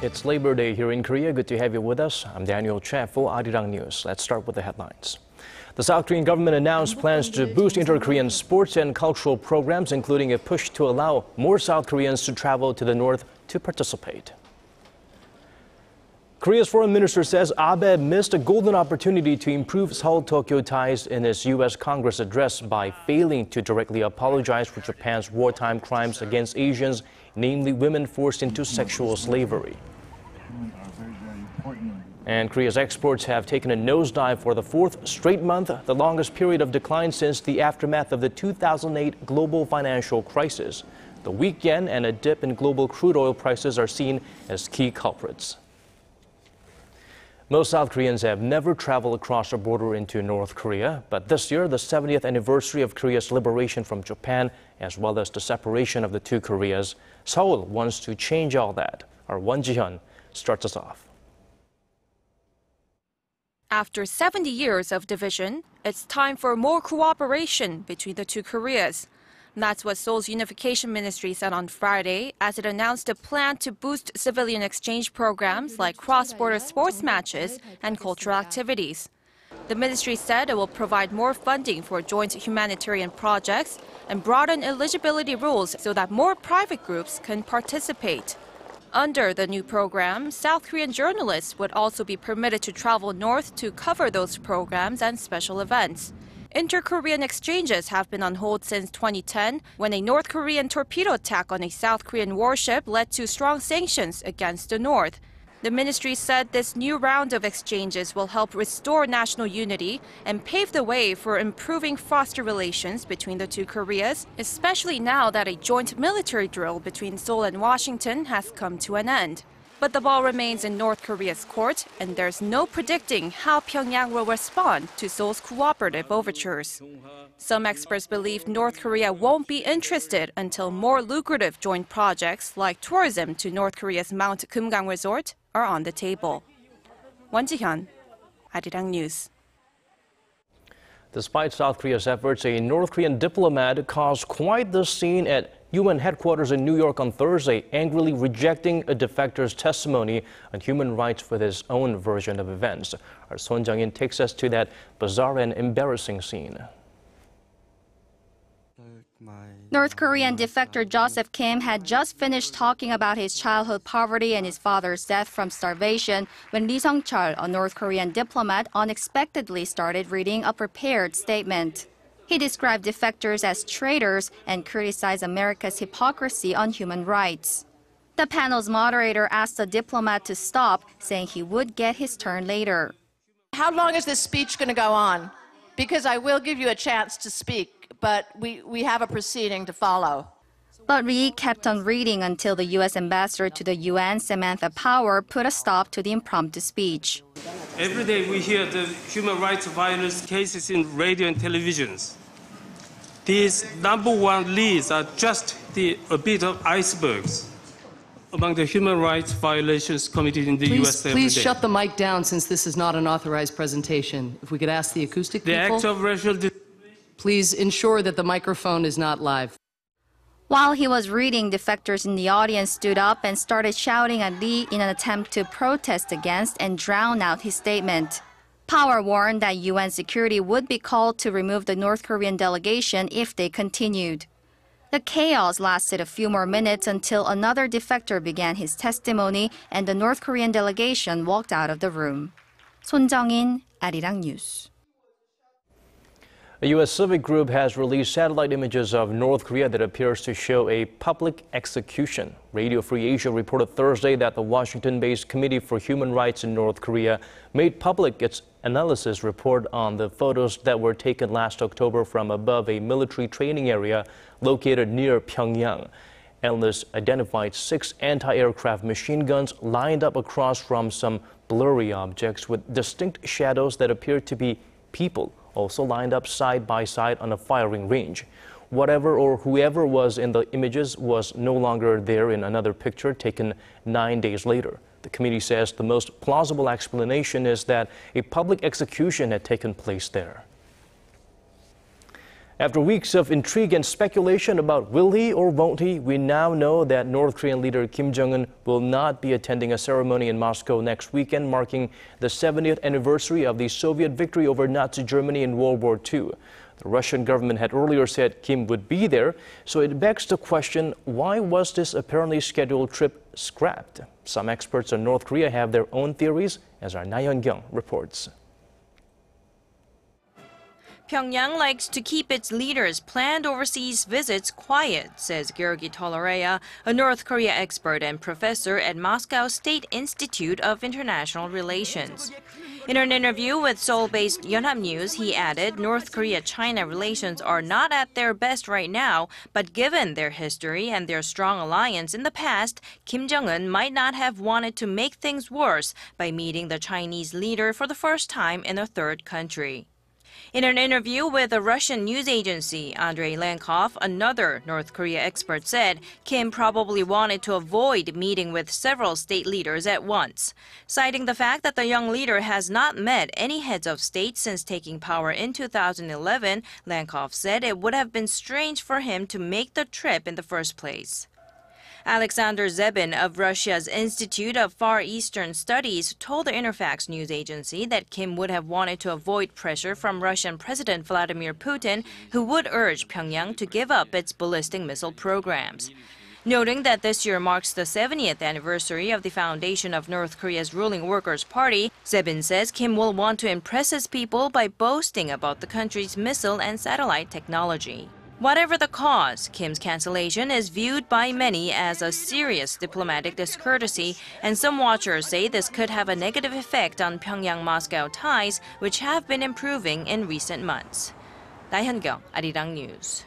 It's Labor Day here in Korea. Good to have you with us. I'm Daniel Che for Arirang News. Let's start with the headlines. The South Korean government announced plans to boost inter-Korean sports and cultural programs, including a push to allow more South Koreans to travel to the north to participate. Korea's foreign minister says Abe missed a golden opportunity to improve Seoul-Tokyo ties in his U.S. Congress address by failing to directly apologize for Japan's wartime crimes against Asians, namely women forced into sexual slavery. And Korea's exports have taken a nosedive for the fourth straight month, the longest period of decline since the aftermath of the 2008 global financial crisis. The weak yen and a dip in global crude oil prices are seen as key culprits. Most South Koreans have never traveled across the border into North Korea, but this year, the 70th anniversary of Korea's liberation from Japan, as well as the separation of the two Koreas, Seoul wants to change all that. Our Won Ji-hyun starts us off. After 70 years of division, it's time for more cooperation between the two Koreas. That's what Seoul's Unification Ministry said on Friday as it announced a plan to boost civilian exchange programs like cross-border sports matches and cultural activities. The ministry said it will provide more funding for joint humanitarian projects and broaden eligibility rules so that more private groups can participate. Under the new program, South Korean journalists would also be permitted to travel north to cover those programs and special events. Inter-Korean exchanges have been on hold since 2010, when a North Korean torpedo attack on a South Korean warship led to strong sanctions against the North. The ministry said this new round of exchanges will help restore national unity and pave the way for improving foster relations between the two Koreas, especially now that a joint military drill between Seoul and Washington has come to an end. But the ball remains in North Korea's court, and there's no predicting how Pyongyang will respond to Seoul's cooperative overtures. Some experts believe North Korea won't be interested until more lucrative joint projects like tourism to North Korea's Mount Kumgang Resort are on the table. Won Ji-hyun, Arirang News. Despite South Korea's efforts, a North Korean diplomat caused quite the scene at UN headquarters in New York on Thursday, angrily rejecting a defector's testimony on human rights with his own version of events. Our Son Jung-in takes us to that bizarre and embarrassing scene. North Korean defector Joseph Kim had just finished talking about his childhood poverty and his father's death from starvation when Lee Sung-chul, a North Korean diplomat, unexpectedly started reading a prepared statement. He described defectors as traitors and criticized America's hypocrisy on human rights. The panel's moderator asked the diplomat to stop, saying he would get his turn later. How long is this speech going to go on? Because I will give you a chance to speak, but we have a proceeding to follow. But Lee kept on reading until the U.S. ambassador to the UN, Samantha Power, put a stop to the impromptu speech. Every day we hear the human rights violence cases in radio and televisions. These #1 leads are just a bit of icebergs among the human rights violations committed in the U.S. every day. Please shut the mic down since this is not an authorized presentation. If we could ask the acoustic people. The act of racial please ensure that the microphone is not live. While he was reading, defectors in the audience stood up and started shouting at Lee in an attempt to protest against and drown out his statement. Power warned that UN security would be called to remove the North Korean delegation if they continued. The chaos lasted a few more minutes until another defector began his testimony and the North Korean delegation walked out of the room. Son Jung-in, Arirang News. A U.S. civic group has released satellite images of North Korea that appears to show a public execution. Radio Free Asia reported Thursday that the Washington-based Committee for Human Rights in North Korea made public its analysis report on the photos that were taken last October from above a military training area located near Pyongyang. Analysts identified 6 anti-aircraft machine guns lined up across from some blurry objects with distinct shadows that appeared to be people, also lined up side by side on a firing range. Whatever or whoever was in the images was no longer there in another picture taken 9 days later. The committee says the most plausible explanation is that a public execution had taken place there. After weeks of intrigue and speculation about will he or won't he, we now know that North Korean leader Kim Jong-un will not be attending a ceremony in Moscow next weekend, marking the 70th anniversary of the Soviet victory over Nazi Germany in World War II. The Russian government had earlier said Kim would be there, so it begs the question, why was this apparently scheduled trip scrapped? Some experts in North Korea have their own theories, as our Na Yeon-kyung reports. Pyongyang likes to keep its leaders' planned overseas visits quiet, says Georgi Tolorea, a North Korea expert and professor at Moscow State Institute of International Relations. In an interview with Seoul-based Yonhap News, he added North Korea-China relations are not at their best right now, but given their history and their strong alliance in the past, Kim Jong-un might not have wanted to make things worse by meeting the Chinese leader for the first time in a third country. In an interview with a Russian news agency, Andrei Lankov, another North Korea expert, said Kim probably wanted to avoid meeting with several state leaders at once. Citing the fact that the young leader has not met any heads of state since taking power in 2011, Lankov said it would have been strange for him to make the trip in the first place. Alexander Zebin of Russia's Institute of Far Eastern Studies told the Interfax news agency that Kim would have wanted to avoid pressure from Russian President Vladimir Putin, who would urge Pyongyang to give up its ballistic missile programs. Noting that this year marks the 70th anniversary of the foundation of North Korea's ruling Workers' Party, Zebin says Kim will want to impress his people by boasting about the country's missile and satellite technology. Whatever the cause, Kim's cancellation is viewed by many as a serious diplomatic discourtesy, and some watchers say this could have a negative effect on Pyongyang-Moscow ties, which have been improving in recent months. Na Yeon-kyung, Arirang News.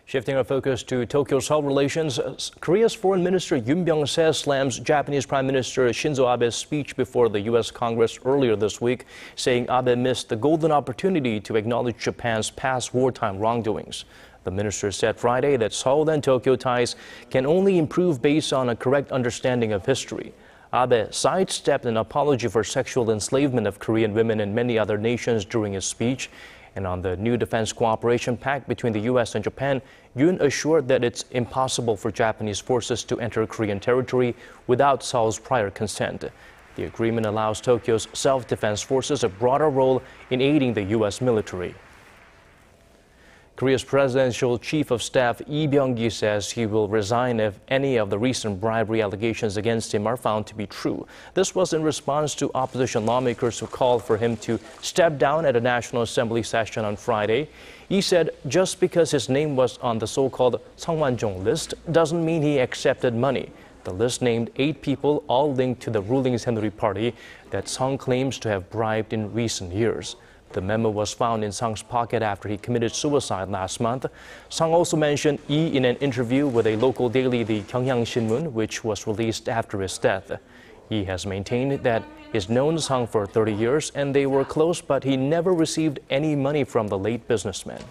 Shifting our focus to Tokyo-Seoul relations, Korea's Foreign Minister Yoon Byung-se slams Japanese Prime Minister Shinzo Abe's speech before the U.S. Congress earlier this week, saying Abe missed the golden opportunity to acknowledge Japan's past wartime wrongdoings. The minister said Friday that Seoul and Tokyo ties can only improve based on a correct understanding of history. Abe sidestepped an apology for sexual enslavement of Korean women in many other nations during his speech. And on the new defense cooperation pact between the U.S. and Japan, Yoon assured that it's impossible for Japanese forces to enter Korean territory without Seoul's prior consent. The agreement allows Tokyo's self-defense forces a broader role in aiding the U.S. military. Korea's presidential chief of staff Lee Byung-gi says he will resign if any of the recent bribery allegations against him are found to be true. This was in response to opposition lawmakers who called for him to step down at a National Assembly session on Friday. He said just because his name was on the so-called Seongwanjong list doesn't mean he accepted money. The list named 8 people, all linked to the ruling Saenuri Party, that Song claims to have bribed in recent years. The memo was found in Song's pocket after he committed suicide last month. Song also mentioned Lee in an interview with a local daily, the Gyeongyang Shinmun, which was released after his death. He has maintained that he's known Song for 30 years and they were close, but he never received any money from the late businessman.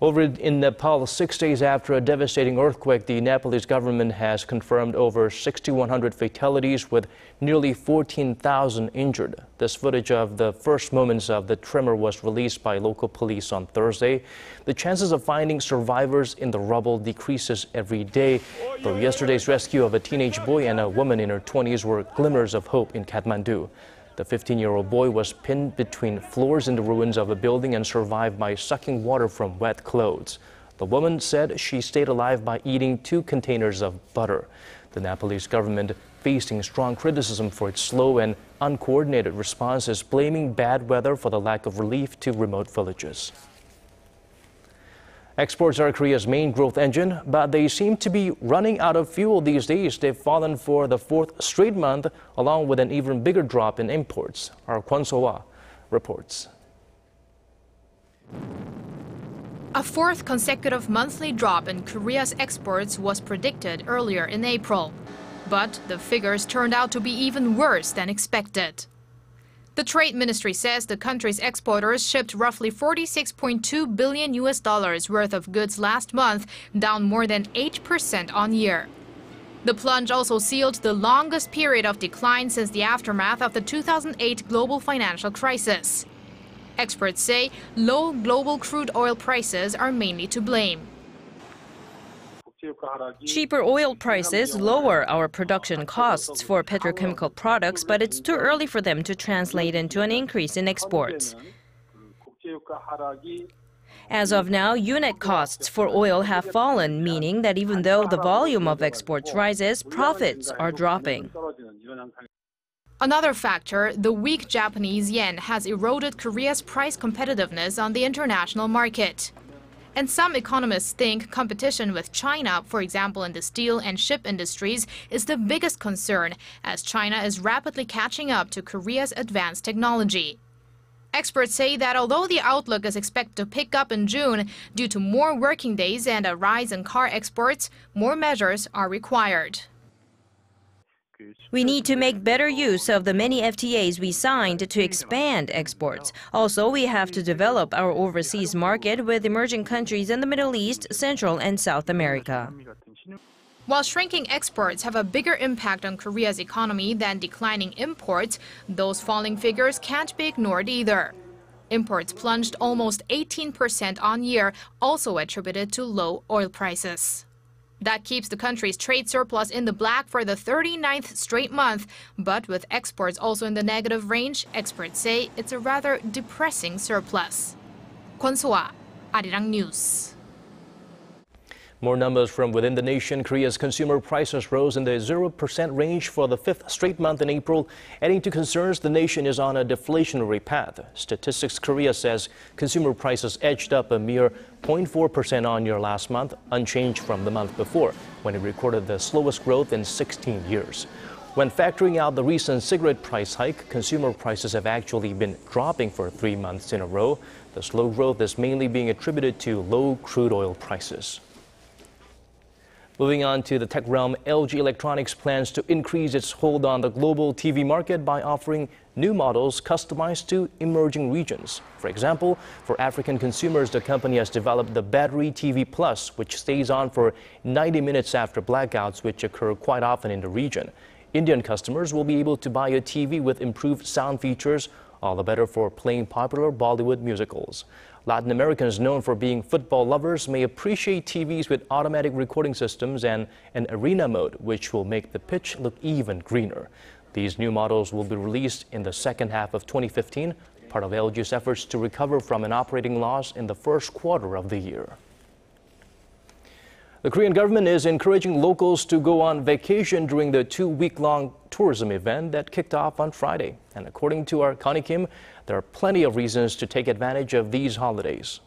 Over in Nepal, 6 days after a devastating earthquake, the Nepalese government has confirmed over 6,100 fatalities with nearly 14,000 injured. This footage of the first moments of the tremor was released by local police on Thursday. The chances of finding survivors in the rubble decreases every day, though yesterday's rescue of a teenage boy and a woman in her 20s were glimmers of hope in Kathmandu. The 15-year-old boy was pinned between floors in the ruins of a building and survived by sucking water from wet clothes. The woman said she stayed alive by eating 2 containers of butter. The Nepalese government, facing strong criticism for its slow and uncoordinated response, is blaming bad weather for the lack of relief to remote villages. Exports are Korea's main growth engine, but they seem to be running out of fuel these days. They've fallen for the 4th straight month, along with an even bigger drop in imports. Our Kwon So-hwa reports. A 4th consecutive monthly drop in Korea's exports was predicted earlier in April. But the figures turned out to be even worse than expected. The Trade Ministry says the country's exporters shipped roughly $46.2 billion worth of goods last month, down more than 8% on year. The plunge also sealed the longest period of decline since the aftermath of the 2008 global financial crisis. Experts say low global crude oil prices are mainly to blame. Cheaper oil prices lower our production costs for petrochemical products, but it's too early for them to translate into an increase in exports. As of now, unit costs for oil have fallen, meaning that even though the volume of exports rises, profits are dropping. Another factor, the weak Japanese yen has eroded Korea's price competitiveness on the international market. And some economists think competition with China, for example in the steel and ship industries, is the biggest concern, as China is rapidly catching up to Korea's advanced technology. Experts say that although the outlook is expected to pick up in June due to more working days and a rise in car exports, more measures are required. We need to make better use of the many FTAs we signed to expand exports. Also, we have to develop our overseas market with emerging countries in the Middle East, Central and South America. While shrinking exports have a bigger impact on Korea's economy than declining imports, those falling figures can't be ignored either. Imports plunged almost 18% on year, also attributed to low oil prices. That keeps the country's trade surplus in the black for the 39th straight month. But with exports also in the negative range, experts say it's a rather depressing surplus. Kwon So-ah, Arirang News. More numbers from within the nation. Korea's consumer prices rose in the 0% range for the fifth straight month in April, adding to concerns the nation is on a deflationary path. Statistics Korea says consumer prices edged up a mere 0.4% on year last month, unchanged from the month before, when it recorded the slowest growth in 16 years. When factoring out the recent cigarette price hike, consumer prices have actually been dropping for 3 months in a row. The slow growth is mainly being attributed to low crude oil prices. Moving on to the tech realm, LG Electronics plans to increase its hold on the global TV market by offering new models customized to emerging regions. For example, for African consumers, the company has developed the Battery TV Plus, which stays on for 90 minutes after blackouts, which occur quite often in the region. Indian customers will be able to buy a TV with improved sound features, all the better for playing popular Bollywood musicals. Latin Americans known for being football lovers may appreciate TVs with automatic recording systems and an arena mode, which will make the pitch look even greener. These new models will be released in the second half of 2015, part of LG's efforts to recover from an operating loss in the first quarter of the year. The Korean government is encouraging locals to go on vacation during the 2-week-long tourism event that kicked off on Friday. And according to our Connie Kim, there are plenty of reasons to take advantage of these holidays.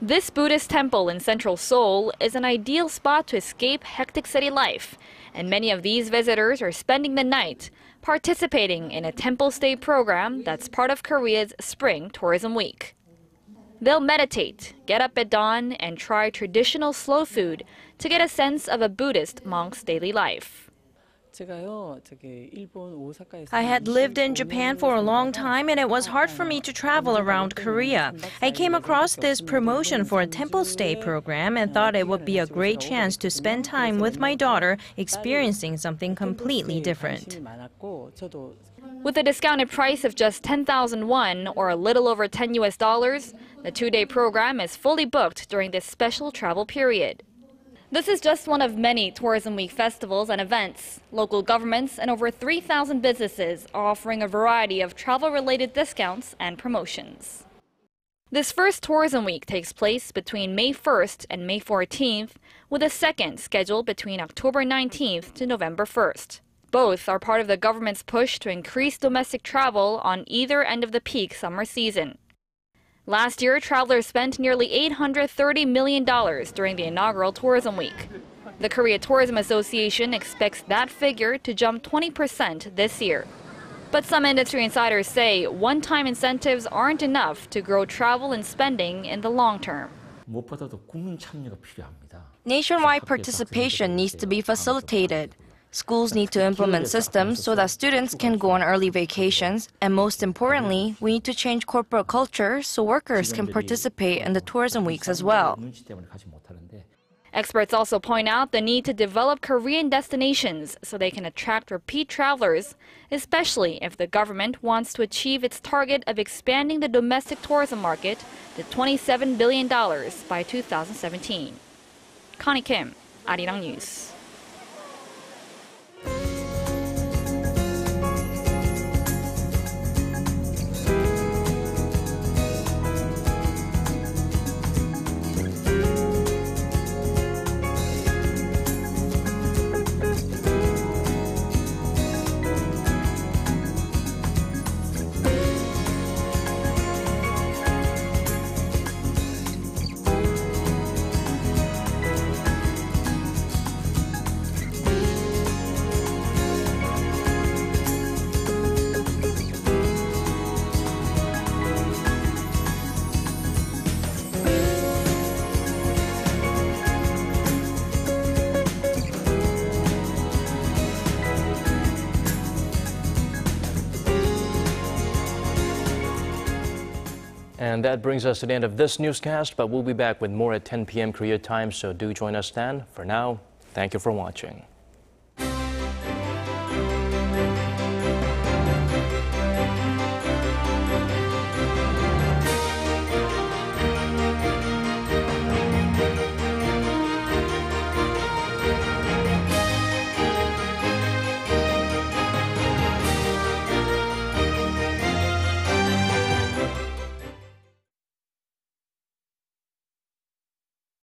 This Buddhist temple in central Seoul is an ideal spot to escape hectic city life. And many of these visitors are spending the night participating in a temple stay program that's part of Korea's Spring Tourism Week. They'll meditate, get up at dawn, and try traditional slow food to get a sense of a Buddhist monk's daily life. I had lived in Japan for a long time and it was hard for me to travel around Korea. I came across this promotion for a temple stay program and thought it would be a great chance to spend time with my daughter experiencing something completely different. With a discounted price of just 10,000 won, or a little over $10 US, the 2-day program is fully booked during this special travel period. This is just one of many Tourism Week festivals and events. Local governments and over 3,000 businesses are offering a variety of travel-related discounts and promotions. This first Tourism Week takes place between May 1st and May 14th, with a second scheduled between October 19th to November 1st. Both are part of the government's push to increase domestic travel on either end of the peak summer season. Last year, travelers spent nearly $830 million during the inaugural Tourism Week. The Korea Tourism Association expects that figure to jump 20% this year. But some industry insiders say one-time incentives aren't enough to grow travel and spending in the long term. Nationwide participation needs to be facilitated. Schools need to implement systems so that students can go on early vacations, and most importantly, we need to change corporate culture so workers can participate in the tourism weeks as well. Experts also point out the need to develop Korean destinations so they can attract repeat travelers, especially if the government wants to achieve its target of expanding the domestic tourism market to $27 billion by 2017. Connie Kim, Arirang News. And that brings us to the end of this newscast, but we'll be back with more at 10 p.m. Korea time, so do join us then. For now, thank you for watching.